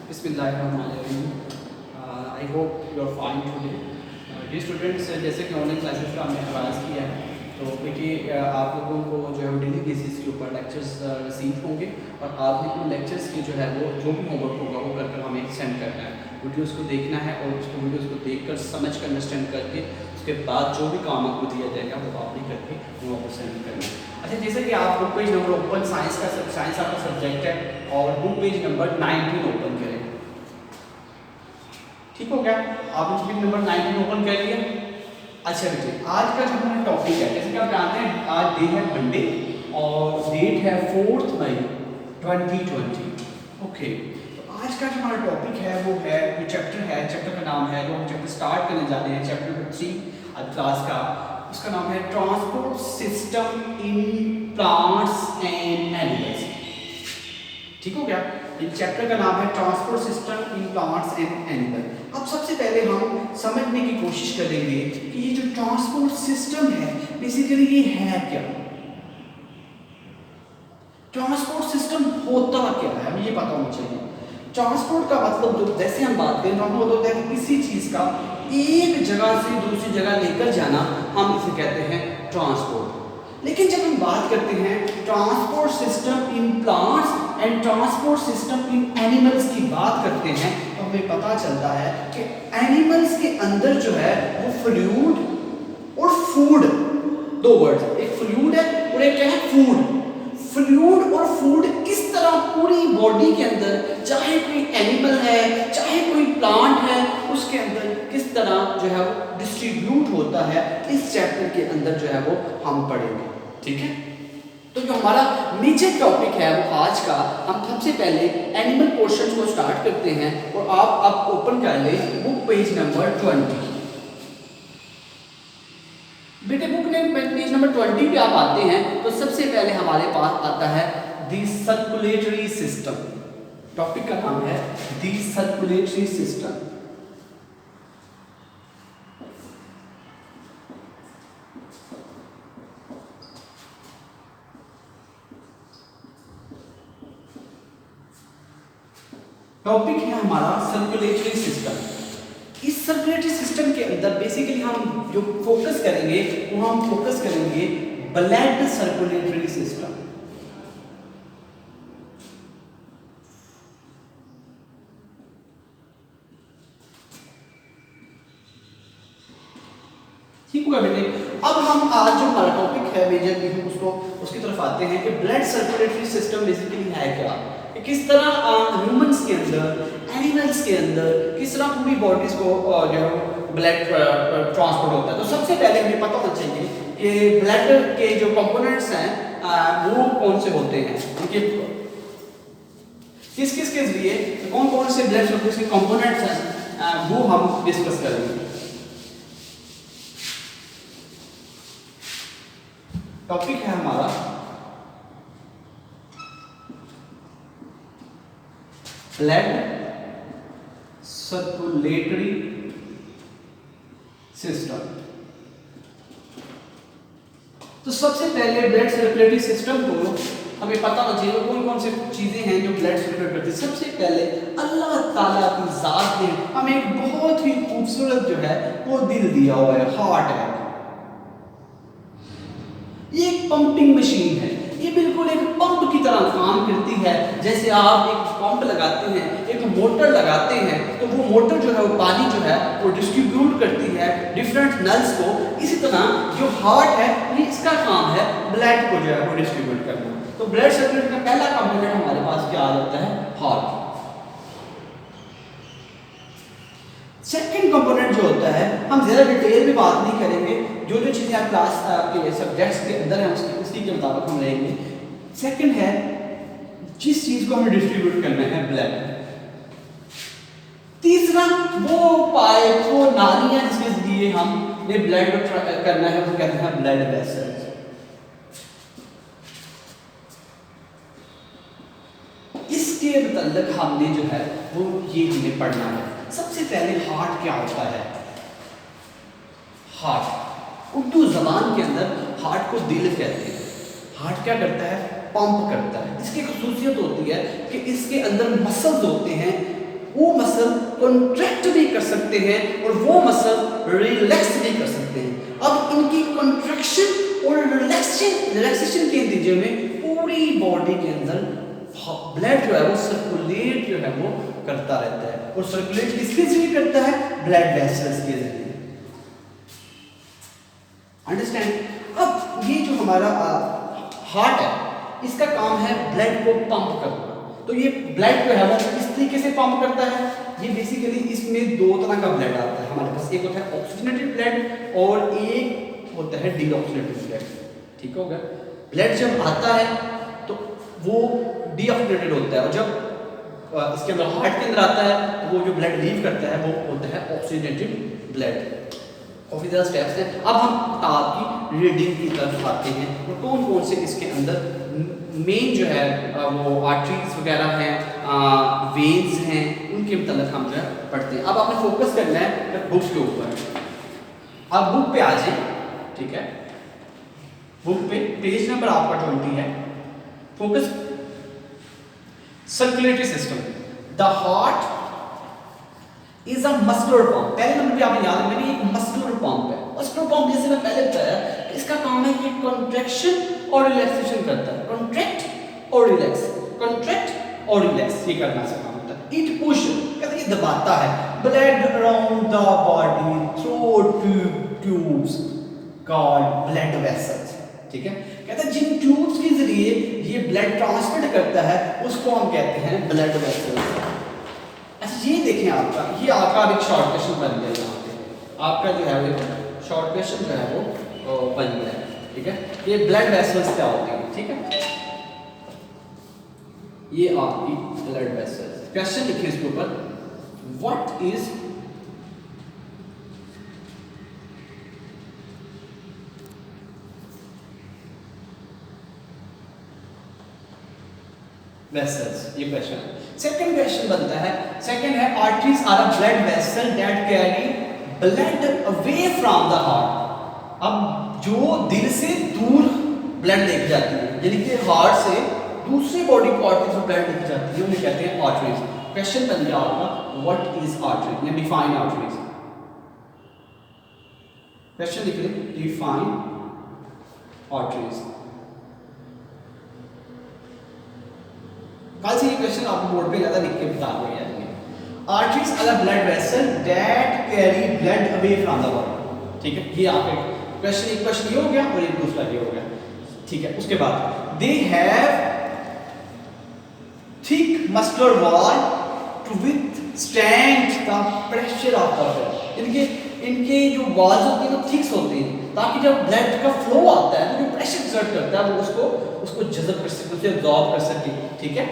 बिस्मिल्लाहिर्रहमानिर्रहीम। I hope you are fine today. Dear students, जैसे कि ऑनलाइन क्लासेस का हमने आगाज़ किया है, तो देखिए आप लोगों को जो है डेली बेसिस के ऊपर लेक्चर्स रिसीव होंगे और आपने उन लेक्चर्स की जो है वो जो भी होमवर्क होगा वो कर हमें सेंड करना है। वीडियोस को देखना है और उसको वीडियोस को देखकर समझ कर अंडरस्टैंड करके उसके बाद जो भी काम आपको दिया जाएगा वो आप भी करके वो आपको सेंड करना है। अच्छा, जैसे कि आप book page number open science आपका सब्जेक्ट है और बुक पेज नंबर 19 ओपन करें। ठीक हो गया? आपने बुक पेज नंबर 19 ओपन कर लिया। अच्छा बच्चे, आज का जो हमारा टॉपिक है, जैसे कि आप जानते हैं आज डे है मंडे और डेट है 4 मई 2020। ओके, तो आज का जो हमारा टॉपिक है वो है चैप्टर का नाम है, जो हम चैप्टर स्टार्ट करने जा रहे हैं, चैप्टर नंबर 3 आज क्लास का। उसका नाम है transport system in plants and animals. ठीक हो गया? चैप्टर का नाम है transport system in plants and animal. अब सबसे पहले हम समझने की कोशिश करेंगे कि ये जो ट्रांसपोर्ट सिस्टम है बेसिकली ये है क्या। ट्रांसपोर्ट सिस्टम होता क्या है, हमें ये पता होना चाहिए। ट्रांसपोर्ट का मतलब जो जैसे हम बात करें तो मतलब होता है कि किसी चीज का एक जगह से दूसरी जगह लेकर जाना, हम इसे कहते हैं ट्रांसपोर्ट। लेकिन जब हम बात करते हैं transport system in plants and transport system in animals की बात करते हैं तो हमें पता चलता है कि एनिमल्स के अंदर जो है वो फ्लूइड और फूड, दो वर्ड्स, एक फ्लूइड है और एक क्या है फूड। फ्लूइड और फूड किस तरह पूरी बॉडी के अंदर, चाहे कोई एनिमल है चाहे कोई प्लांट है, उसके अंदर किस तरह जो है वो डिस्ट्रीब्यूट होता है, इस चैप्टर के अंदर जो है वो हम पढ़ेंगे। ठीक है? तो जो हमारा मेजर टॉपिक है वो आज का, हम सबसे पहले एनिमल पोर्शन को स्टार्ट करते हैं और आप ओपन कर लें बुक पेज नंबर 20। बेटे बुक ने पेज नंबर 20 पे आप आते हैं तो सबसे पहले हमारे पास आता है दी सर्कुलेटरी सिस्टम। टॉपिक का नाम है दी सर्कुलेटरी सिस्टम। टॉपिक है हमारा सर्कुलेटरी सिस्टम। इस सर्कुलेटरी सिस्टम के अंदर बेसिकली हम जो फोकस करेंगे वो हम फोकस करेंगे ब्लड सर्कुलेटरी सिस्टम। ठीक हुआ बेटे? अब हम आज जो हमारा टॉपिक है मेजर भी हम उसको उसकी तरफ आते हैं कि ब्लड सर्कुलेटरी सिस्टम बेसिकली है क्या, कि किस तरह ह्यूमंस के अंदर, एनिमल्स के अंदर किस तरह पूरी बॉडीज को जो है ब्लड ट्रांसपोर्ट होता है। तो सबसे पहले हमें पता होना चाहिए कि ब्लड के जो कंपोनेंट्स हैं वो कौन से होते हैं, उनके किस किस के जरिए कौन कौन से ब्लड सर्कुलेटरी के कंपोनेंट्स हैं वो हम डिस्कस करेंगे। टॉपिक है हमारा ब्लड सर्कुलेटरी सिस्टम। तो सबसे पहले ब्लड सर्कुलेटरी सिस्टम को हमें पता होना चाहिए कौन कौन सी चीजें हैं जो ब्लड सर्कुलेट करती है। सबसे पहले अल्लाह ताला की जात ने हमें एक बहुत ही खूबसूरत जो है वो दिल दिया हुआ है, हार्ट है। ये एक पंपिंग मशीन है, ये बिल्कुल एक पंप की तरह काम करती है। जैसे आप एक पंप लगाते हैं, एक मोटर लगाते हैं, तो वो मोटर जो है वो पानी जो है वो डिस्ट्रीब्यूट करती है डिफरेंट नल्स को। इसी तरह जो हार्ट है ये इसका काम है ब्लड को जो है वो डिस्ट्रीब्यूट करना। तो ब्लड सर्कुलेशन का पहला कंपोनेंट हमारे पास क्या आ जाता है, हार्ट। सेकंड कंपोनेंट जो होता है, हम ज्यादा डिटेल में बात नहीं करेंगे, जो जो चीजें आप क्लास के सब्जेक्ट्स के अंदर है उसी के मुताबिक हम रहेंगे। सेकंड है जिस चीज को हमें डिस्ट्रीब्यूट करना है, ब्लड। तीसरा वो पाइप, वो नालियां जिसके जरिए हमने ब्लड को करना है वो कहते हैं ब्लड वेसल्स। इसके मतलब हमने जो है वो ये हमें पढ़ना है। सबसे पहले हार्ट क्या होता है? हार्ट उर्दू जबान के अंदर हार्ट को दिल कहते हैं। हार्ट क्या करता है? पंप करता है। इसकी खासियत होती है कि इसके अंदर मसल्स होते हैं वो मसल कॉन्ट्रैक्ट भी कर सकते हैं और वो मसल रिलैक्स भी कर सकते हैं। अब इनकी कॉन्ट्रैक्शन और रिलैक्सेशन के नतीजे में पूरी बॉडी के अंदर ब्लड जो है वो सर्कुलेट जो है वो करता रहता है, और सर्कुलेट किसके जरिए करता है? ब्लड वेसल्स के जरिए। अंडरस्टैंड? अब ये जो हमारा हार्ट है, इसका काम है ब्लड को पंप करना। तो ये ब्लड जो है वो किस तरीके से पंप करता है? ये बेसिकली इसमें दो तरह का ब्लड आता है हमारे पास। एक होता है ऑक्सीजनेटेड ब्लड और एक होता है डीऑक्सीजनेटेड ब्लड। ठीक हो गया? ब्लड जब आता है तो वो डीऑक्सीजनेटेड होता है, और जब इसके अंदर हार्ट के अंदर आता है तो वो जो ब्लड लीव करता है वो होता है ऑक्सीजनेटेड ब्लड। काफी ज़्यादा स्टेप्स हैं। अब हम आपकी रीडिंग की तरफ आते हैं, और कौन कौन से इसके अंदर मेन जो है वो आर्टरीज वगैरह हैं, वेन्स हैं, उनके मतलब हम जो है पढ़ते हैं। अब आपने फोकस करना है बुक के ऊपर। अब बुक पे आ जाए, ठीक है? बुक पे पेज नंबर आपका 20 है। Focus circulatory system. The heart is a muscular pump. पहले नंबर पे आपने याद रखना, एक मस्कुलर पंप है। मस्कुलर पंप जैसे मैं पहले बताया, इसका काम है कि कॉन्ट्रैक्शन और रिलैक्सेशन करता है। कॉन्ट्रैक्ट और रिलैक्स, कॉन्ट्रैक्ट और रिलैक्स, ये करना इसका काम होता है। इट पुश, कहते हैं ये दबाता है blood around the body through tubes called blood vessels. ठीक है? कहते हैं जिन ट्यूब्स के जरिए ये ब्लड ट्रांसमिट करता है उसको हम कहते हैं ब्लड वेसल्स। अच्छा ये देखें आपका, ये आपका एक शॉर्ट क्वेश्चन बन गया। यहाँ पे आपका जो है वो शॉर्ट क्वेश्चन जो है वो बन गया है। ठीक है? ये ब्लड वेसल्स क्या होते हैं? ठीक है? ये आपकी ब्लड वेसल्स। क्वेश्चन लिखिए इसके ऊपर, व्हाट इज वेसल्स, ये क्वेश्चन है। सेकंड क्वेश्चन बनता है, सेकंड है arteries are a blood vessel that carry blood away from the heart. अब जो दिल से दूर ब्लड लेके जाती है, यानी कि हार्ट से दूसरी बॉडी पार्ट की तरफ ब्लड लेके जाती है, उन्हें कहते हैं आर्टरीज। क्वेश्चन बन गया आपका, what is artery? Define arteries. Question लिख लें, डिफाइन आर्टरीज। कल से ये क्वेश्चन आपको बोर्ड पे ज्यादा लिख के बता दिया गया है। Arteries are a blood vessel that carry blood away from the body. ठीक है? ये आपका क्वेश्चन, एक क्वेश्चन ये हो गया और एक दूसरा ये हो गया। ठीक है? उसके बाद they have thick muscular wall to withstand the pressure of the blood. इनके जो वॉल्स होती हैं वो थिक्स होती हैं, ताकि जब ब्लड का फ्लो आता है तो जो प्रेशर एक्सर्ट करता है वो उसको जज़ब कर सके, उसे एब्जॉर्ब कर सके। ठीक है?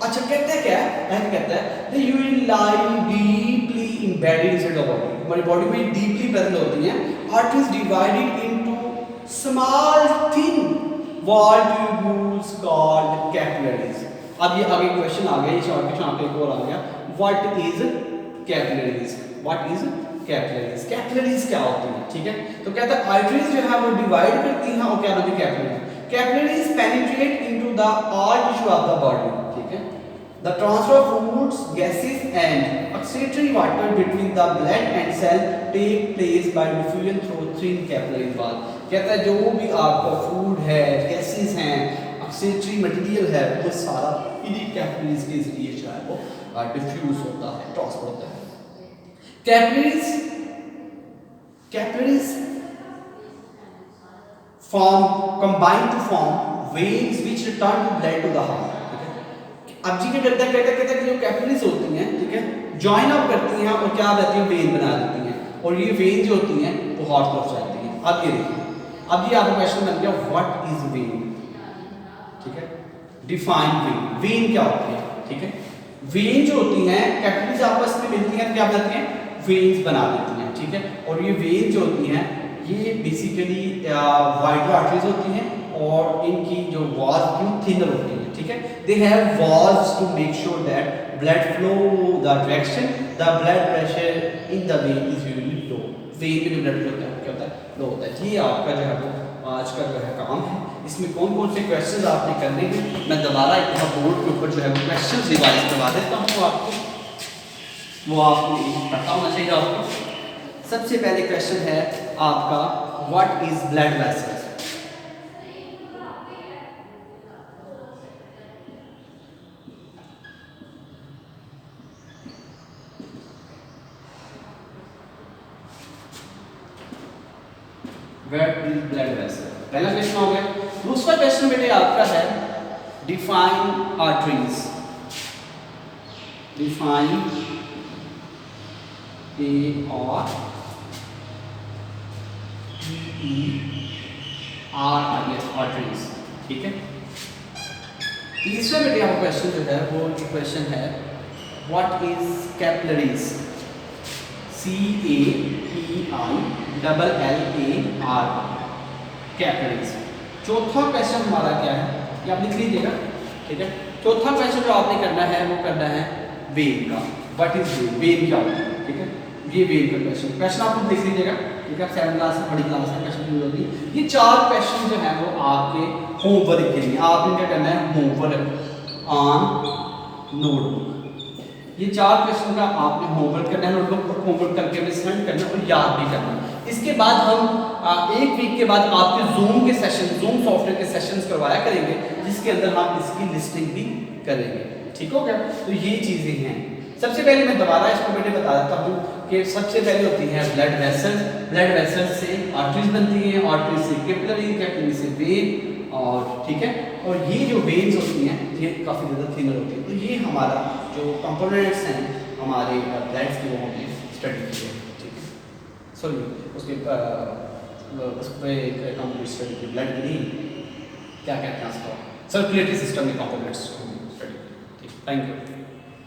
अच्छा कहते हैं क्या है? कहता है they urine lie deeply embedded inside the body. हमारी बॉडी में डीपली प्रेजेंट होती हैं। Arteries divided into small thin wall tubules called capillaries. अब ये आगे क्वेश्चन आ गया, ये शॉर्ट क्वेश्चन आपको एक और आ गया, what is capillaries? What is capillaries? Capillaries क्या होती है? ठीक है? तो कहता है आर्टरीज जो है वो डिवाइड करती हैं, और क्या होती है capillaries? Capillaries penetrate into the all tissue of the body. ठीक है? The transfer of foods, gases and oxidatory water between the blood and cell take place by diffusion through thin capillary wall. कहता है जो भी आपका food है, gases हैं, ऑक्सीडेटरी material है, वो सारा इन्हीं कैपिलरीज के जरिए जो है वो डिफ्यूज होता है, ट्रांसफर होता है। Capillaries combine to form veins which return the blood to the heart. ठीक है? अब जी क्या करता है कि जो कैपिलरीज होती हैं, ठीक है, ज्वाइन अप करती हैं और क्या रहती है, वेन बना देती हैं, और ये वेन जो होती हैं वो हार्ट तरफ जाती हैं। अब ये देखिए, अब ये आपका क्वेश्चन बन गया, व्हाट इज वेन? ठीक है? Define when. वेन क्या होती है? ठीक है? वेन जो होती हैं, कैपिलरीज आपस में मिलती हैं, क्या बनाती हैं? वेन्स बना देती हैं। ठीक है? और ये वेन जो होती हैं ये बेसिकली वाइडर आर्टरीज होती हैं, और इनकी जो वॉल्स थिनर होती हैं। ठीक है? They have walls to make sure that blood flow the direction the blood pressure in the vein is usually low. Vein में जो ब्लड फ्लो होता है क्या होता है? लो होता है। ये आपका जो है वो आज का जो है काम है। इसमें कौन कौन से क्वेश्चंस आपने करने हैं, मैं दोबारा एक बोर्ड के ऊपर जो है क्वेश्चंस रिवाइज करवा देता हूँ आपको। वो आपको पता होना चाहिए आपको। सबसे पहले क्वेश्चन है आपका, what is blood vessels? What is blood vessel? पहला क्वेश्चन हो गया। दूसरा क्वेश्चन बेटे आपका है, define arteries. Define ARTERIES, arteries. ठीक है। तीसरा बेटे आपका क्वेश्चन जो है वो क्वेश्चन है, what is capillaries? CAPILLAR, capillaries. चौथा क्वेश्चन हमारा क्या है, ये आप लिख लीजिएगा। ठीक है। चौथा क्वेश्चन जो आपने करना है वो करना है वेन का। What is when? वेन क्या होता है? ठीक है, ये वेन का क्वेश्चन आप लिख लीजिएगा। ठीक है, 7th क्लास में, बड़ी क्लास में क्वेश्चन यूज होती है। ये 4 क्वेश्चन जो है वो आपके होमवर्क के लिए, आपने क्या करना है, होमवर्क ऑन नोटबुक। ये 4 क्वेश्चन का आपने होमवर्क करना है, नोटबुक पर होमवर्क करके प्रेजेंट करना और याद भी करना। इसके बाद हम 1 वीक के बाद आपके जूम के सेशन, जूम सॉफ्टवेयर के सेशंस करवाया करेंगे, जिसके अंदर हम इसकी लिस्टिंग भी करेंगे। ठीक हो गया? तो ये चीजें हैं। सबसे पहले मैं दोबारा इसको बेटे बता देता हूँ कि सबसे पहले होती है ब्लड वेसल्स। ब्लड वेसल्स से आर्टरीज बनती हैं, आर्टरीज से कैपिलरी, कैपिलरी से वेन, और ठीक है, और ये जो वेन्स होती हैं ये काफ़ी ज़्यादा थिनर होती है। तो ये हमारा जो कंपोनेंट्स हैं हमारे ब्लड्स के, वो हमने स्टडी किए। ठीक है, सॉरी उसके उस पर कंप्लीट स्टडी की, ब्लड की नहीं, क्या कहते हैं उसको, सर्कुलेटरी सिस्टम के कंपोनेंट्स स्टडी। ठीक, थैंक यू।